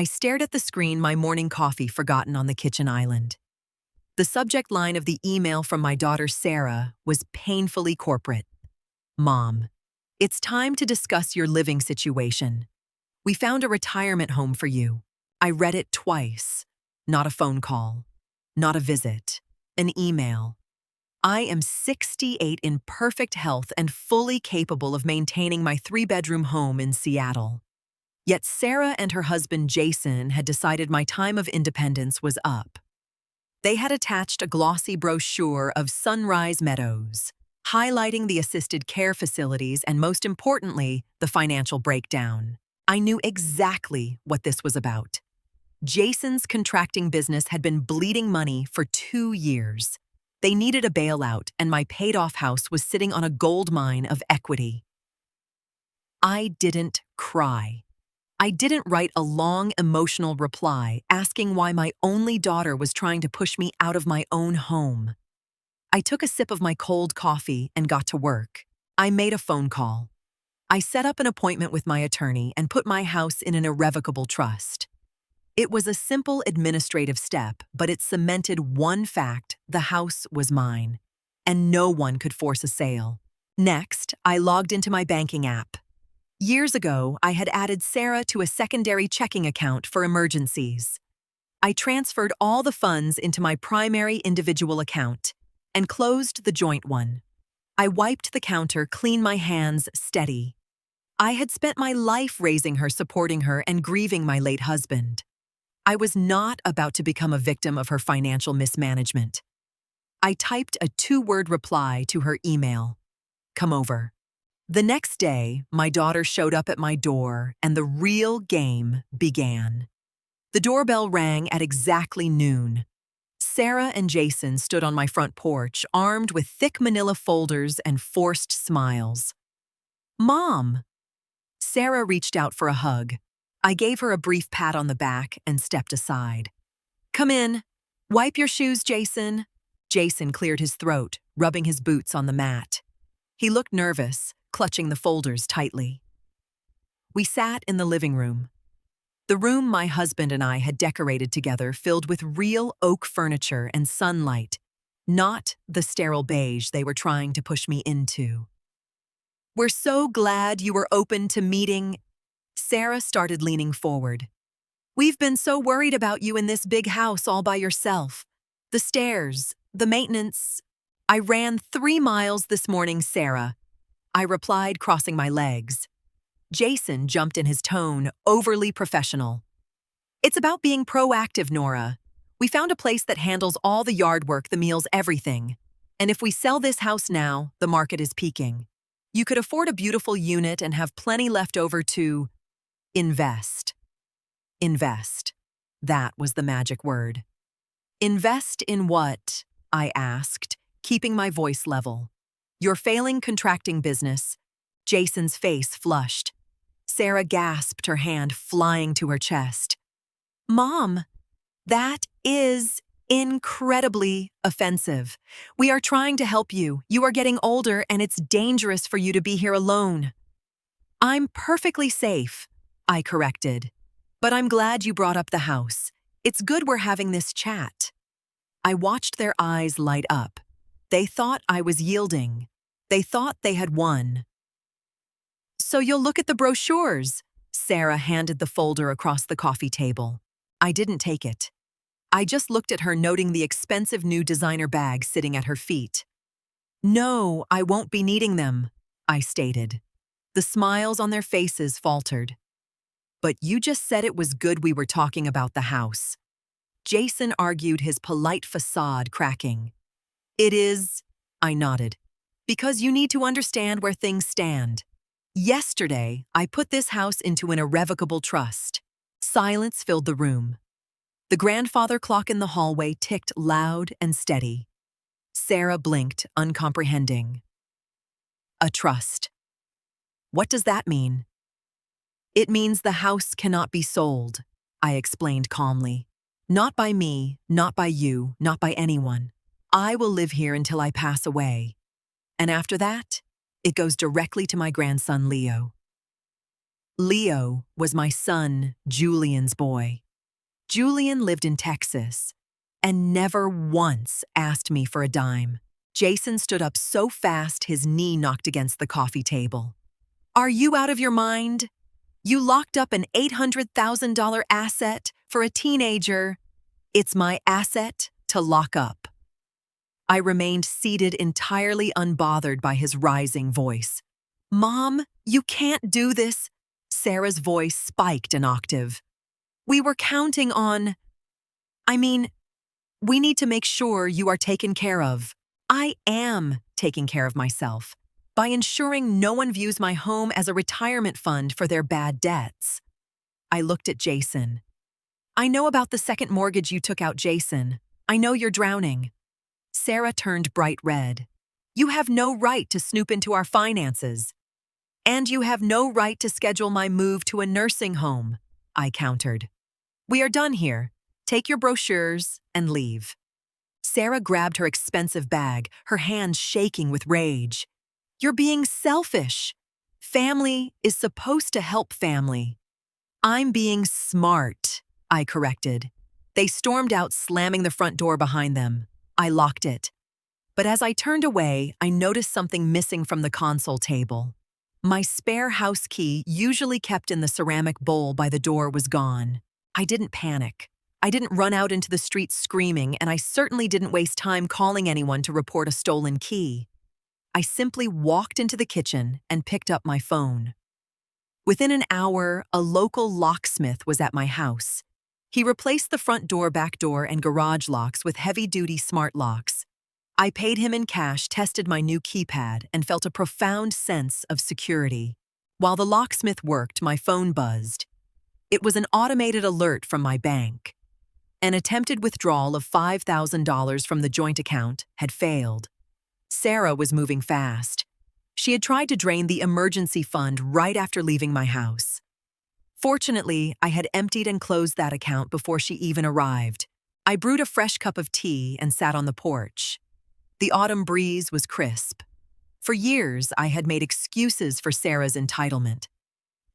I stared at the screen, my morning coffee forgotten on the kitchen island. The subject line of the email from my daughter Sarah was painfully corporate. Mom, it's time to discuss your living situation. We found a retirement home for you. I read it twice. Not a phone call, not a visit, an email. I am 68 in perfect health and fully capable of maintaining my 3-bedroom home in Seattle. Yet Sarah and her husband Jason had decided my time of independence was up. They had attached a glossy brochure of Sunrise Meadows, highlighting the assisted care facilities and, most importantly, the financial breakdown. I knew exactly what this was about. Jason's contracting business had been bleeding money for 2 years. They needed a bailout, and my paid-off house was sitting on a gold mine of equity. I didn't cry. I didn't write a long, emotional reply asking why my only daughter was trying to push me out of my own home. I took a sip of my cold coffee and got to work. I made a phone call. I set up an appointment with my attorney and put my house in an irrevocable trust. It was a simple administrative step, but it cemented one fact: the house was mine, and no one could force a sale. Next, I logged into my banking app. Years ago, I had added Sarah to a secondary checking account for emergencies. I transferred all the funds into my primary individual account and closed the joint one. I wiped the counter, cleaned my hands steady. I had spent my life raising her, supporting her, and grieving my late husband. I was not about to become a victim of her financial mismanagement. I typed a 2-word reply to her email: "Come over." The next day, my daughter showed up at my door, and the real game began. The doorbell rang at exactly noon. Sarah and Jason stood on my front porch, armed with thick manila folders and forced smiles. "Mom!" Sarah reached out for a hug. I gave her a brief pat on the back and stepped aside. "Come in. Wipe your shoes, Jason." Jason cleared his throat, rubbing his boots on the mat. He looked nervous, clutching the folders tightly. We sat in the living room. The room my husband and I had decorated together, filled with real oak furniture and sunlight, not the sterile beige they were trying to push me into. "We're so glad you were open to meeting." Sarah started leaning forward. "We've been so worried about you in this big house all by yourself. The stairs, the maintenance." "I ran 3 miles this morning, Sarah," I replied, crossing my legs. Jason jumped in, his tone overly professional. "It's about being proactive, Nora. We found a place that handles all the yard work, the meals, everything. And if we sell this house now, the market is peaking. You could afford a beautiful unit and have plenty left over to invest." Invest. That was the magic word. "Invest in what?" I asked, keeping my voice level. "Your failing contracting business." Jason's face flushed. Sarah gasped, her hand flying to her chest. "Mom, that is incredibly offensive. We are trying to help you. You are getting older, and it's dangerous for you to be here alone." "I'm perfectly safe," I corrected. "But I'm glad you brought up the house. It's good we're having this chat." I watched their eyes light up. They thought I was yielding. They thought they had won. "So you'll look at the brochures?" Sarah handed the folder across the coffee table. I didn't take it. I just looked at her, noting the expensive new designer bag sitting at her feet. "No, I won't be needing them," I stated. The smiles on their faces faltered. "But you just said it was good we were talking about the house." Jason argued, his polite facade cracking. "It is," I nodded, "because you need to understand where things stand. Yesterday, I put this house into an irrevocable trust." Silence filled the room. The grandfather clock in the hallway ticked loud and steady. Sarah blinked, uncomprehending. "A trust. What does that mean?" "It means the house cannot be sold," I explained calmly. "Not by me, not by you, not by anyone. I will live here until I pass away. And after that, it goes directly to my grandson Leo." Leo was my son, Julian's boy. Julian lived in Texas and never once asked me for a dime. Jason stood up so fast his knee knocked against the coffee table. Are you out of your mind? You locked up an $800,000 asset for a teenager. It's my asset to lock up. I remained seated entirely unbothered by his rising voice. Mom, you can't do this. Sarah's voice spiked an octave. We were counting on… we need to make sure you are taken care of. I am taking care of myself by ensuring no one views my home as a retirement fund for their bad debts. I looked at Jason. I know about the second mortgage you took out, Jason. I know you're drowning. Sarah turned bright red. You have no right to snoop into our finances. And you have no right to schedule my move to a nursing home, I countered. We are done here. Take your brochures and leave. Sarah grabbed her expensive bag, her hands shaking with rage. You're being selfish. Family is supposed to help family. I'm being smart, I corrected. They stormed out, slamming the front door behind them. I locked it. But as I turned away, I noticed something missing from the console table. My spare house key, usually kept in the ceramic bowl by the door, was gone. I didn't panic. I didn't run out into the street screaming, and I certainly didn't waste time calling anyone to report a stolen key. I simply walked into the kitchen and picked up my phone. Within an hour, a local locksmith was at my house. He replaced the front door, back door, and garage locks with heavy-duty smart locks. I paid him in cash, tested my new keypad, and felt a profound sense of security. While the locksmith worked, my phone buzzed. It was an automated alert from my bank. An attempted withdrawal of $5,000 from the joint account had failed. Sarah was moving fast. She had tried to drain the emergency fund right after leaving my house. Fortunately, I had emptied and closed that account before she even arrived. I brewed a fresh cup of tea and sat on the porch. The autumn breeze was crisp. For years, I had made excuses for Sarah's entitlement.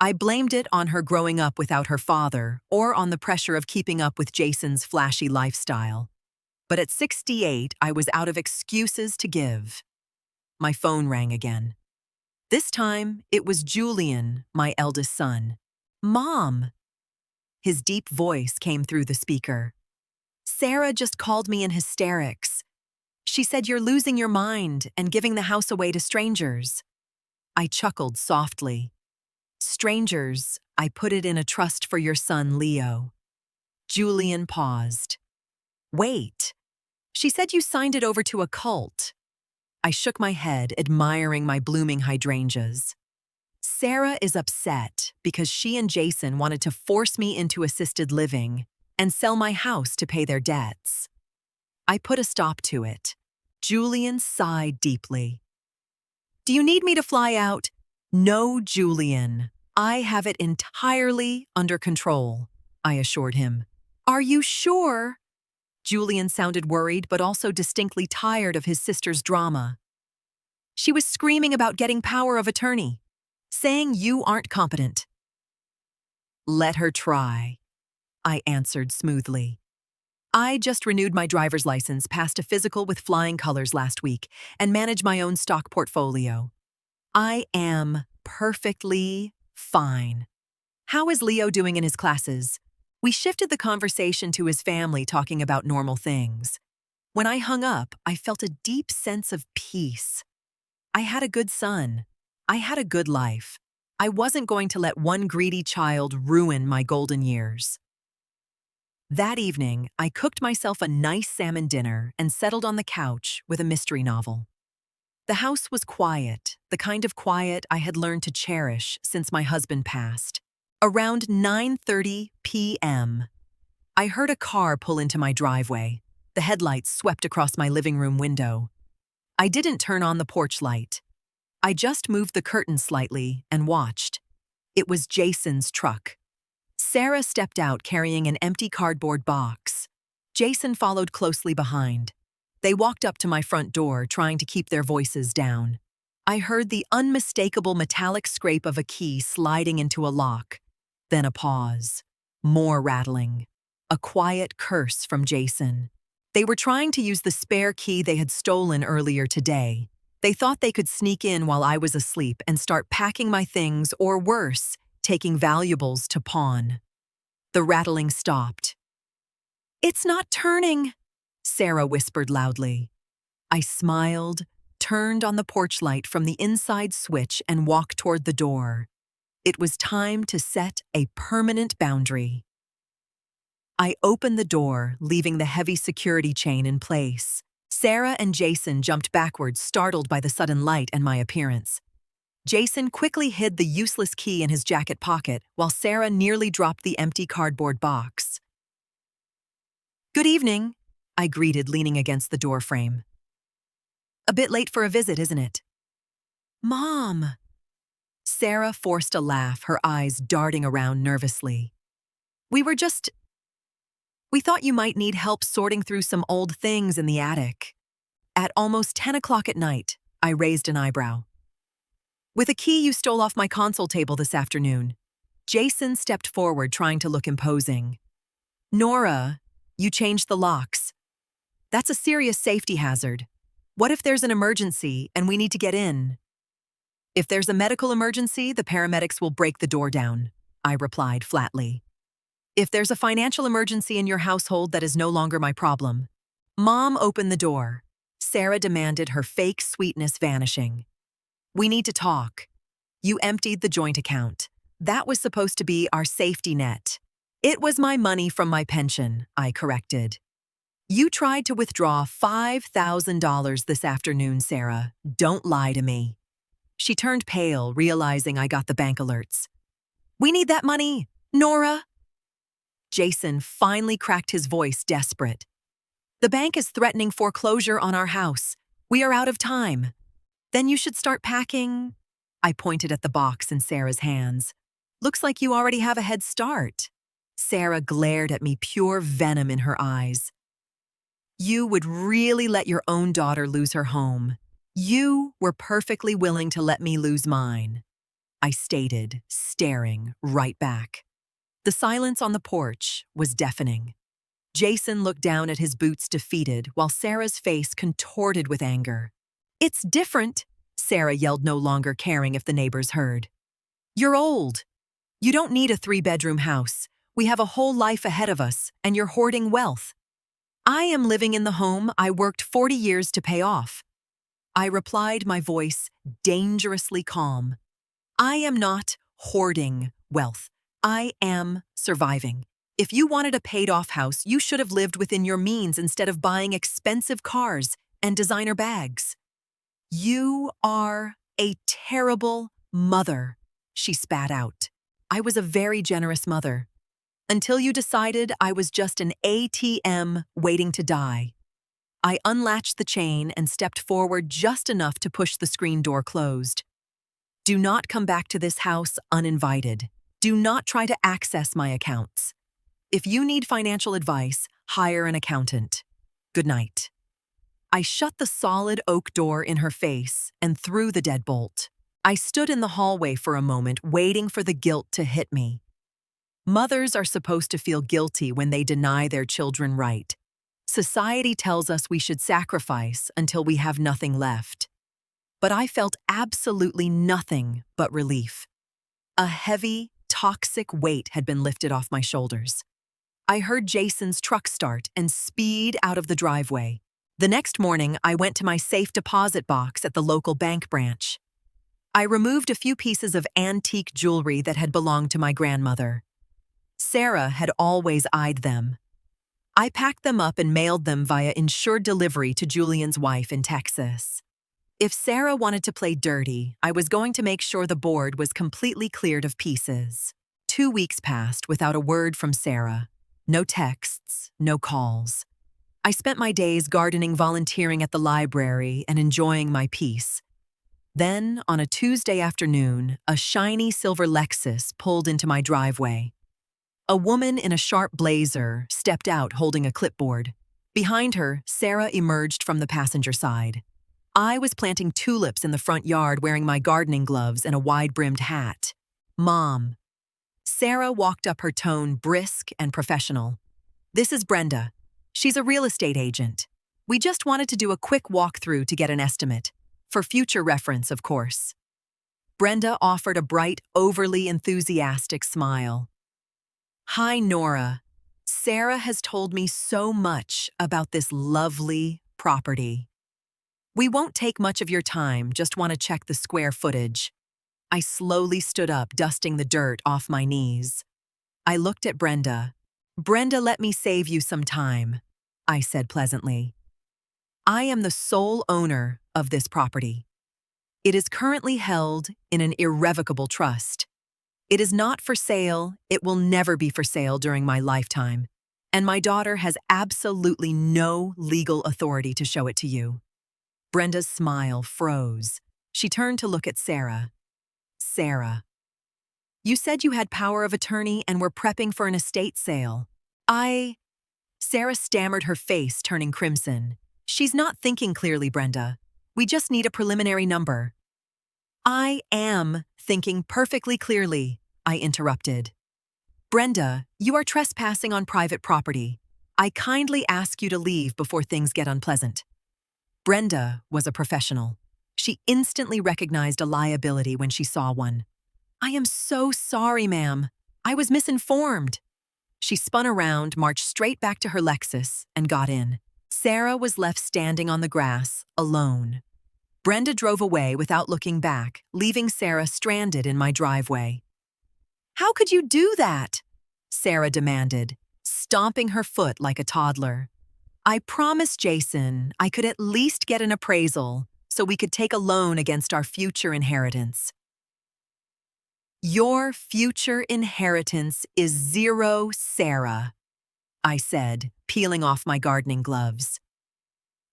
I blamed it on her growing up without her father or on the pressure of keeping up with Jason's flashy lifestyle. But at 68, I was out of excuses to give. My phone rang again. This time, it was Julian, my eldest son. Mom! His deep voice came through the speaker. Sarah just called me in hysterics. She said you're losing your mind and giving the house away to strangers. I chuckled softly. Strangers, I put it in a trust for your son, Leo. Julian paused. Wait, she said you signed it over to a cult. I shook my head, admiring my blooming hydrangeas. Sarah is upset because she and Jason wanted to force me into assisted living and sell my house to pay their debts. I put a stop to it. Julian sighed deeply. Do you need me to fly out? No, Julian. I have it entirely under control, I assured him. Are you sure? Julian sounded worried, but also distinctly tired of his sister's drama. She was screaming about getting power of attorney, saying you aren't competent. Let her try, I answered smoothly. I just renewed my driver's license, passed a physical with flying colors last week, and manage my own stock portfolio. I am perfectly fine. How is Leo doing in his classes? We shifted the conversation to his family, talking about normal things. When I hung up, I felt a deep sense of peace. I had a good son. I had a good life. I wasn't going to let one greedy child ruin my golden years. That evening, I cooked myself a nice salmon dinner and settled on the couch with a mystery novel. The house was quiet, the kind of quiet I had learned to cherish since my husband passed. Around 9:30 p.m., I heard a car pull into my driveway. The headlights swept across my living room window. I didn't turn on the porch light. I just moved the curtain slightly and watched. It was Jason's truck. Sarah stepped out carrying an empty cardboard box. Jason followed closely behind. They walked up to my front door, trying to keep their voices down. I heard the unmistakable metallic scrape of a key sliding into a lock. Then a pause. More rattling. A quiet curse from Jason. They were trying to use the spare key they had stolen earlier today. They thought they could sneak in while I was asleep and start packing my things, or worse, taking valuables to pawn. The rattling stopped. "It's not turning," Sarah whispered loudly. I smiled, turned on the porch light from the inside switch, and walked toward the door. It was time to set a permanent boundary. I opened the door, leaving the heavy security chain in place. Sarah and Jason jumped backwards, startled by the sudden light and my appearance. Jason quickly hid the useless key in his jacket pocket, while Sarah nearly dropped the empty cardboard box. "Good evening," I greeted, leaning against the door frame. "A bit late for a visit, isn't it?" "Mom!" Sarah forced a laugh, her eyes darting around nervously. We thought you might need help sorting through some old things in the attic." At almost 10 o'clock at night, I raised an eyebrow. "With a key you stole off my console table this afternoon." Jason stepped forward, trying to look imposing. "Nora, you changed the locks. That's a serious safety hazard. What if there's an emergency and we need to get in?" "If there's a medical emergency, the paramedics will break the door down," I replied flatly. "If there's a financial emergency in your household, that is no longer my problem." Mom opened the door. Sarah demanded, her fake sweetness vanishing. "We need to talk. You emptied the joint account. That was supposed to be our safety net." "It was my money from my pension," I corrected. "You tried to withdraw $5,000 this afternoon, Sarah. Don't lie to me." She turned pale, realizing I got the bank alerts. "We need that money, Nora." Jason finally cracked his voice, desperate. "The bank is threatening foreclosure on our house. We are out of time." "Then you should start packing." I pointed at the box in Sarah's hands. "Looks like you already have a head start." Sarah glared at me, pure venom in her eyes. "You would really let your own daughter lose her home. You were perfectly willing to let me lose mine," I stated, staring right back. The silence on the porch was deafening. Jason looked down at his boots, defeated, while Sarah's face contorted with anger. "It's different," Sarah yelled, no longer caring if the neighbors heard. "You're old. You don't need a 3-bedroom house. We have a whole life ahead of us, and you're hoarding wealth." "I am living in the home I worked 40 years to pay off," I replied, my voice dangerously calm. "I am not hoarding wealth. I am surviving. If you wanted a paid-off house, you should have lived within your means instead of buying expensive cars and designer bags." "You are a terrible mother," she spat out. "I was a very generous mother. Until you decided I was just an ATM waiting to die." I unlatched the chain and stepped forward just enough to push the screen door closed. "Do not come back to this house uninvited. Do not try to access my accounts. If you need financial advice, hire an accountant. Good night." I shut the solid oak door in her face and threw the deadbolt. I stood in the hallway for a moment, waiting for the guilt to hit me. Mothers are supposed to feel guilty when they deny their children right. Society tells us we should sacrifice until we have nothing left. But I felt absolutely nothing but relief. A heavy, toxic weight had been lifted off my shoulders. I heard Jason's truck start and speed out of the driveway. The next morning, I went to my safe deposit box at the local bank branch. I removed a few pieces of antique jewelry that had belonged to my grandmother. Sarah had always eyed them. I packed them up and mailed them via insured delivery to Julian's wife in Texas. If Sarah wanted to play dirty, I was going to make sure the board was completely cleared of pieces. 2 weeks passed without a word from Sarah. No texts, no calls. I spent my days gardening, volunteering at the library, and enjoying my peace. Then, on a Tuesday afternoon, a shiny silver Lexus pulled into my driveway. A woman in a sharp blazer stepped out holding a clipboard. Behind her, Sarah emerged from the passenger side. I was planting tulips in the front yard wearing my gardening gloves and a wide-brimmed hat. Mom. Sarah walked up, her tone brisk and professional. This is Brenda. She's a real estate agent. We just wanted to do a quick walkthrough to get an estimate. For future reference, of course. Brenda offered a bright, overly enthusiastic smile. Hi, Nora. Sarah has told me so much about this lovely property. We won't take much of your time, just want to check the square footage. I slowly stood up, dusting the dirt off my knees. I looked at Brenda. Brenda, let me save you some time, I said pleasantly. I am the sole owner of this property. It is currently held in an irrevocable trust. It is not for sale, it will never be for sale during my lifetime, and my daughter has absolutely no legal authority to show it to you. Brenda's smile froze. She turned to look at Sarah. Sarah. You said you had power of attorney and were prepping for an estate sale. Sarah stammered, her face turning crimson. She's not thinking clearly, Brenda. We just need a preliminary number. I am thinking perfectly clearly, I interrupted. Brenda, you are trespassing on private property. I kindly ask you to leave before things get unpleasant. Brenda was a professional. She instantly recognized a liability when she saw one. I am so sorry, ma'am. I was misinformed. She spun around, marched straight back to her Lexus, and got in. Sarah was left standing on the grass, alone. Brenda drove away without looking back, leaving Sarah stranded in my driveway. How could you do that? Sarah demanded, stomping her foot like a toddler. I promised Jason I could at least get an appraisal so we could take a loan against our future inheritance. Your future inheritance is zero, Sarah, I said, peeling off my gardening gloves.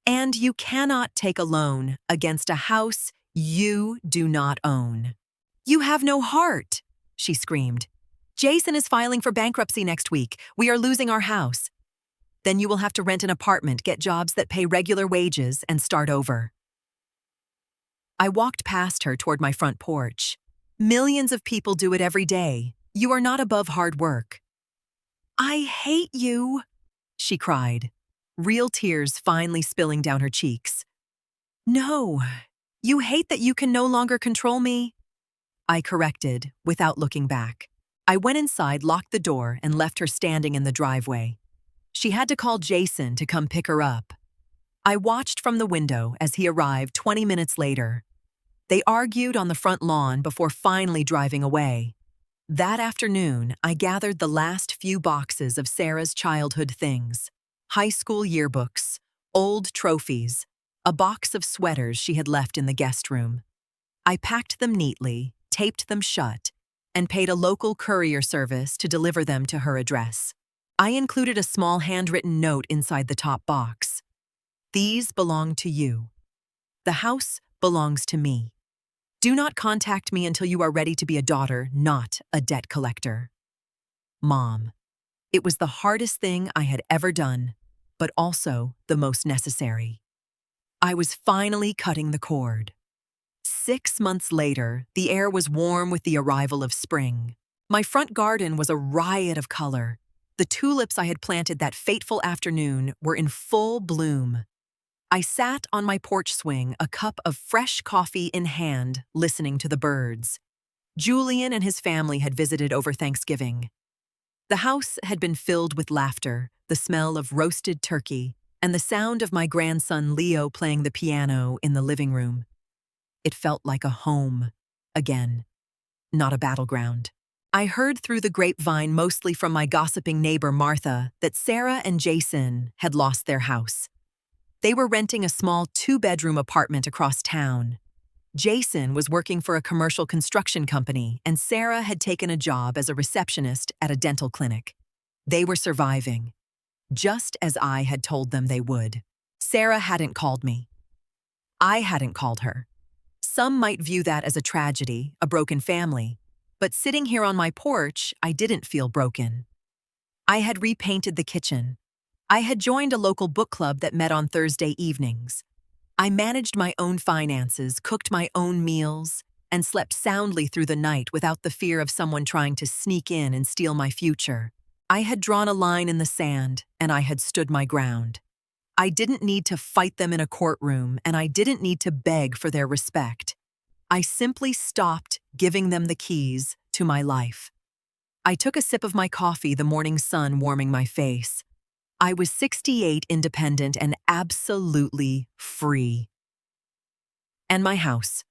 And you cannot take a loan against a house you do not own. You have no heart, she screamed. Jason is filing for bankruptcy next week. We are losing our house. Then you will have to rent an apartment, get jobs that pay regular wages, and start over. I walked past her toward my front porch. Millions of people do it every day. You are not above hard work. I hate you, she cried, real tears finally spilling down her cheeks. No, you hate that you can no longer control me, I corrected, without looking back. I went inside, locked the door, and left her standing in the driveway. She had to call Jason to come pick her up. I watched from the window as he arrived 20 minutes later. They argued on the front lawn before finally driving away. That afternoon, I gathered the last few boxes of Sarah's childhood things. High school yearbooks, old trophies, a box of sweaters she had left in the guest room. I packed them neatly, taped them shut, and paid a local courier service to deliver them to her address. I included a small handwritten note inside the top box. These belong to you. The house belongs to me. Do not contact me until you are ready to be a daughter, not a debt collector. Mom. It was the hardest thing I had ever done, but also the most necessary. I was finally cutting the cord. 6 months later, the air was warm with the arrival of spring. My front garden was a riot of color. The tulips I had planted that fateful afternoon were in full bloom. I sat on my porch swing, a cup of fresh coffee in hand, listening to the birds. Julian and his family had visited over Thanksgiving. The house had been filled with laughter, the smell of roasted turkey, and the sound of my grandson Leo playing the piano in the living room. It felt like a home, again, not a battleground. I heard through the grapevine, mostly from my gossiping neighbor Martha, that Sarah and Jason had lost their house. They were renting a small 2-bedroom apartment across town. Jason was working for a commercial construction company, and Sarah had taken a job as a receptionist at a dental clinic. They were surviving, just as I had told them they would. Sarah hadn't called me. I hadn't called her. Some might view that as a tragedy, a broken family. But sitting here on my porch, I didn't feel broken. I had repainted the kitchen. I had joined a local book club that met on Thursday evenings. I managed my own finances, cooked my own meals, and slept soundly through the night without the fear of someone trying to sneak in and steal my future. I had drawn a line in the sand, and I had stood my ground. I didn't need to fight them in a courtroom, and I didn't need to beg for their respect. I simply stopped giving them the keys to my life. I took a sip of my coffee, the morning sun warming my face. I was 68, independent, and absolutely free. And my house.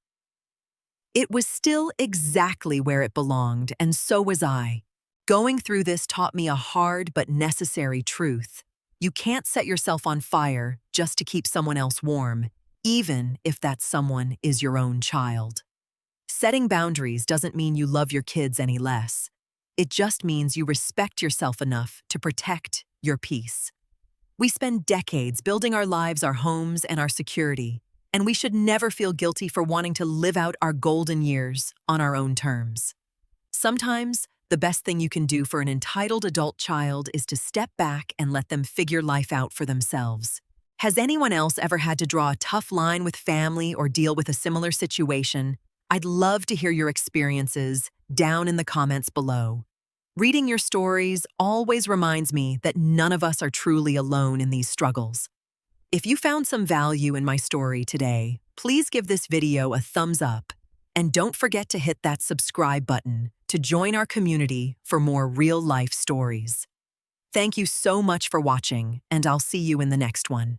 It was still exactly where it belonged, and so was I. Going through this taught me a hard but necessary truth. You can't set yourself on fire just to keep someone else warm, even if that someone is your own child. Setting boundaries doesn't mean you love your kids any less. It just means you respect yourself enough to protect your peace. We spend decades building our lives, our homes, and our security, and we should never feel guilty for wanting to live out our golden years on our own terms. Sometimes, the best thing you can do for an entitled adult child is to step back and let them figure life out for themselves. Has anyone else ever had to draw a tough line with family or deal with a similar situation? I'd love to hear your experiences down in the comments below. Reading your stories always reminds me that none of us are truly alone in these struggles. If you found some value in my story today, please give this video a thumbs up. And don't forget to hit that subscribe button to join our community for more real-life stories. Thank you so much for watching, and I'll see you in the next one.